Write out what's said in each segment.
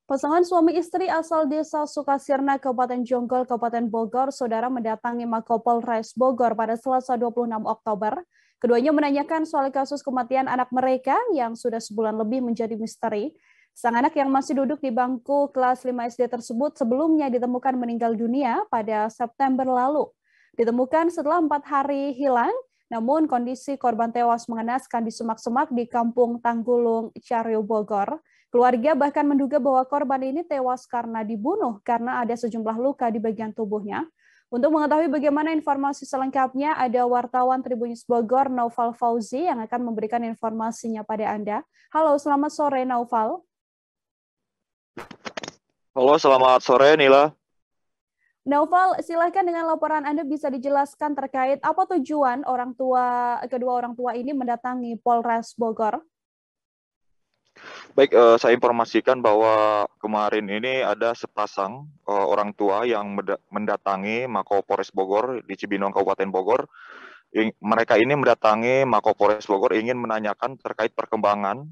Pasangan suami istri asal desa Sukasirna, Kabupaten Jonggol, Kabupaten Bogor, saudara mendatangi Mako-Polres Bogor pada Selasa 26 Oktober. Keduanya menanyakan soal kasus kematian anak mereka yang sudah sebulan lebih menjadi misteri. Sang anak yang masih duduk di bangku kelas 5 SD tersebut sebelumnya ditemukan meninggal dunia pada September lalu. Ditemukan setelah 4 hari hilang, namun kondisi korban tewas mengenaskan di semak-semak di Kampung Tanggulung, Caryo, Bogor. Keluarga bahkan menduga bahwa korban ini tewas karena dibunuh karena ada sejumlah luka di bagian tubuhnya. Untuk mengetahui bagaimana informasi selengkapnya, ada wartawan Tribunnews Bogor, Naufal Fauzi, yang akan memberikan informasinya pada Anda. Halo, selamat sore, Naufal. Halo, selamat sore Nila. Naufal, silahkan dengan laporan Anda bisa dijelaskan terkait apa tujuan kedua orang tua ini mendatangi Polres Bogor. Baik, saya informasikan bahwa kemarin ini ada sepasang orang tua yang mendatangi Mako Polres Bogor di Cibinong, Kabupaten Bogor. Mereka ini mendatangi Mako Polres Bogor ingin menanyakan terkait perkembangan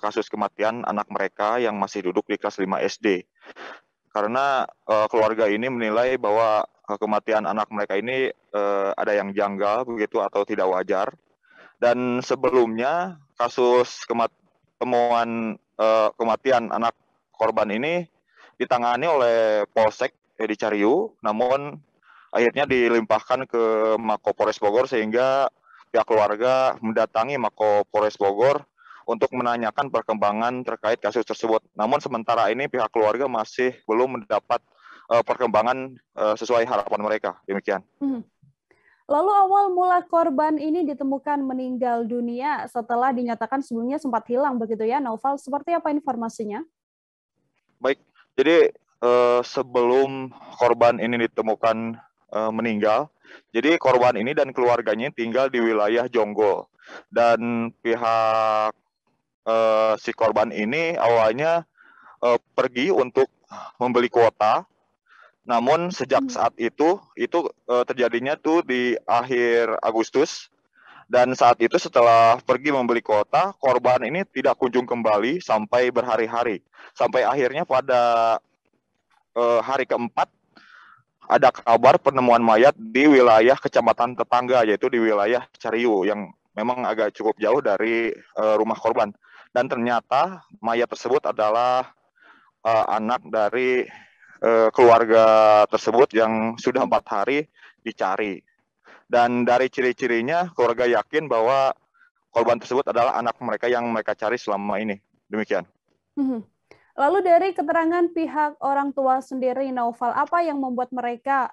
kasus kematian anak mereka yang masih duduk di kelas 5 SD. Karena keluarga ini menilai bahwa kematian anak mereka ini ada yang janggal begitu atau tidak wajar. Dan sebelumnya kasus temuan kematian anak korban ini ditangani oleh Polsek di Cariu, namun akhirnya dilimpahkan ke Mako Polres Bogor sehingga pihak keluarga mendatangi Mako Polres Bogor untuk menanyakan perkembangan terkait kasus tersebut. Namun sementara ini pihak keluarga masih belum mendapat perkembangan sesuai harapan mereka. Demikian. Lalu awal mula korban ini ditemukan meninggal dunia setelah dinyatakan sebelumnya sempat hilang, begitu ya, Naufal? Seperti apa informasinya? Baik, jadi sebelum korban ini ditemukan meninggal, jadi korban ini dan keluarganya tinggal di wilayah Jonggol. Dan pihak si korban ini awalnya pergi untuk membeli kuota, namun sejak saat itu terjadinya tuh di akhir Agustus. Dan saat itu setelah pergi membeli kuota, korban ini tidak kunjung kembali sampai berhari-hari. Sampai akhirnya pada hari keempat ada kabar penemuan mayat di wilayah kecamatan tetangga, yaitu di wilayah Cariu yang memang agak cukup jauh dari rumah korban. Dan ternyata mayat tersebut adalah anak dari keluarga tersebut yang sudah 4 hari dicari. Dan dari ciri-cirinya keluarga yakin bahwa korban tersebut adalah anak mereka yang mereka cari selama ini. Demikian. Lalu dari keterangan pihak orang tua sendiri, Naufal, apa yang membuat mereka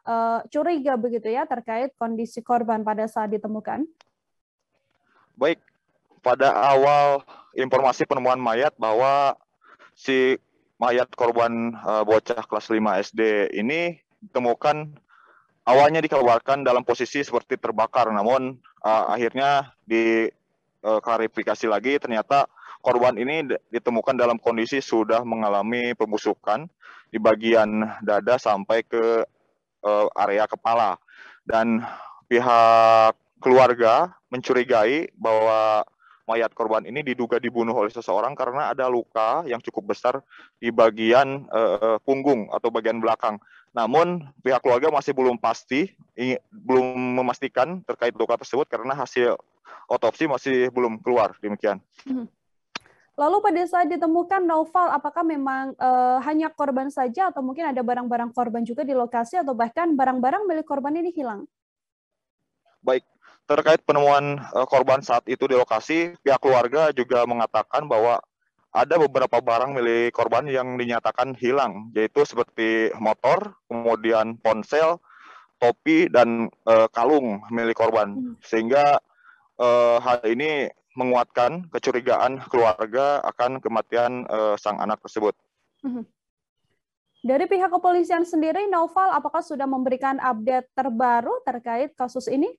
curiga begitu ya terkait kondisi korban pada saat ditemukan? Baik, pada awal informasi penemuan mayat bahwa si mayat korban bocah kelas 5 SD ini ditemukan awalnya dikabarkan dalam posisi seperti terbakar, namun akhirnya diklarifikasi lagi ternyata korban ini ditemukan dalam kondisi sudah mengalami pembusukan di bagian dada sampai ke area kepala. Dan pihak keluarga mencurigai bahwa mayat korban ini diduga dibunuh oleh seseorang karena ada luka yang cukup besar di bagian punggung atau bagian belakang. Namun pihak keluarga masih belum memastikan terkait luka tersebut karena hasil otopsi masih belum keluar. Demikian. Lalu pada saat ditemukan, Naufal, apakah memang hanya korban saja atau mungkin ada barang-barang korban juga di lokasi atau bahkan barang-barang milik korban ini hilang? Baik, terkait penemuan korban saat itu di lokasi, pihak keluarga juga mengatakan bahwa ada beberapa barang milik korban yang dinyatakan hilang, yaitu seperti motor, kemudian ponsel, topi, dan kalung milik korban. Sehingga hal ini menguatkan kecurigaan keluarga akan kematian sang anak tersebut. Dari pihak kepolisian sendiri, Naufal, apakah sudah memberikan update terbaru terkait kasus ini?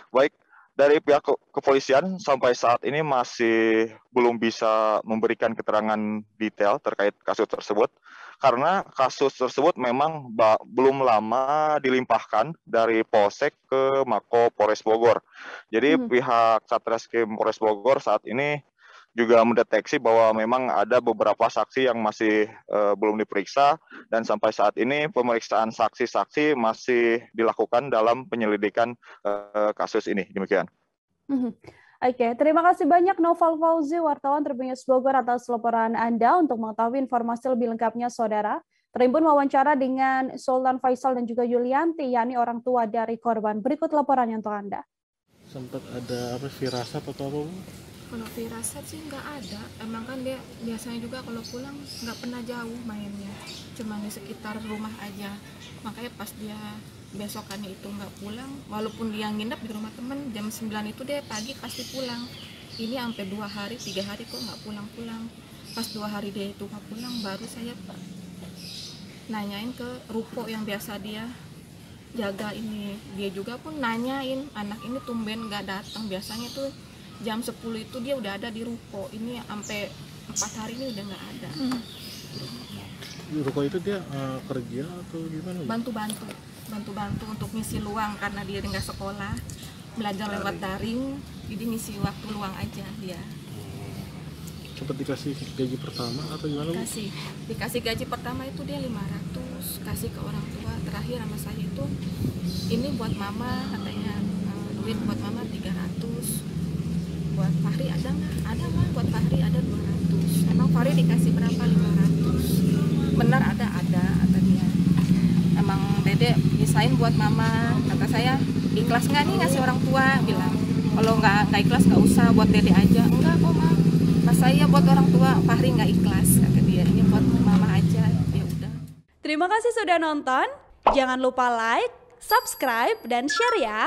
Baik, dari pihak kepolisian sampai saat ini masih belum bisa memberikan keterangan detail terkait kasus tersebut, karena kasus tersebut memang belum lama dilimpahkan dari Polsek ke Mako Polres Bogor. Jadi pihak Satreskrim Polres Bogor saat ini juga mendeteksi bahwa memang ada beberapa saksi yang masih belum diperiksa, dan sampai saat ini pemeriksaan saksi-saksi masih dilakukan dalam penyelidikan kasus ini. Demikian. Oke, terima kasih banyak Noval Fauzi, wartawan Tribun News Bogor atas laporan Anda. Untuk mengetahui informasi lebih lengkapnya, Saudara, Tribun wawancara dengan Sultan Faisal dan juga Yulianti, yakni orang tua dari korban. Berikut laporannya untuk Anda. Sempat ada firasat atau apa, Bu? Kalau firasat sih nggak ada. Emang kan dia biasanya juga kalau pulang nggak pernah jauh mainnya, cuma di sekitar rumah aja. Makanya pas dia besokannya itu nggak pulang, walaupun dia nginep di rumah temen, jam 9 itu dia pagi pasti pulang. Ini sampai 2 hari 3 hari kok nggak pulang-pulang. Pas 2 hari dia itu nggak pulang, baru saya nanyain ke ruko yang biasa dia jaga ini. Dia juga pun nanyain, anak ini tumben nggak datang. Biasanya tuh jam 10 itu dia udah ada di ruko. Ini sampai 4 hari ini udah nggak ada. Di ruko itu dia kerja atau gimana? Bantu-bantu untuk ngisi luang, karena dia nggak sekolah, belajar lewat daring, jadi ngisi waktu luang aja dia. Sempat dikasih gaji pertama atau gimana, Bu? Dikasih gaji pertama itu dia 500, kasih ke orang tua. Terakhir sama saya itu, ini buat mama, katanya duit buat mama 300. Buat Fahri ada nggak? Ada mah, buat Fahri ada 200. Emang Fahri dikasih berapa? 500. Benar ada kata dia. Emang Dede bisain buat mama. Kata saya, ikhlas nggak nih ngasih orang tua? Bilang, kalau nggak ikhlas nggak usah, buat Dede aja. Enggak kok, Ma. Pas saya buat orang tua, Fahri nggak ikhlas, kata dia. Ini buat mama aja. Ya udah. Terima kasih sudah nonton. Jangan lupa like, subscribe, dan share ya.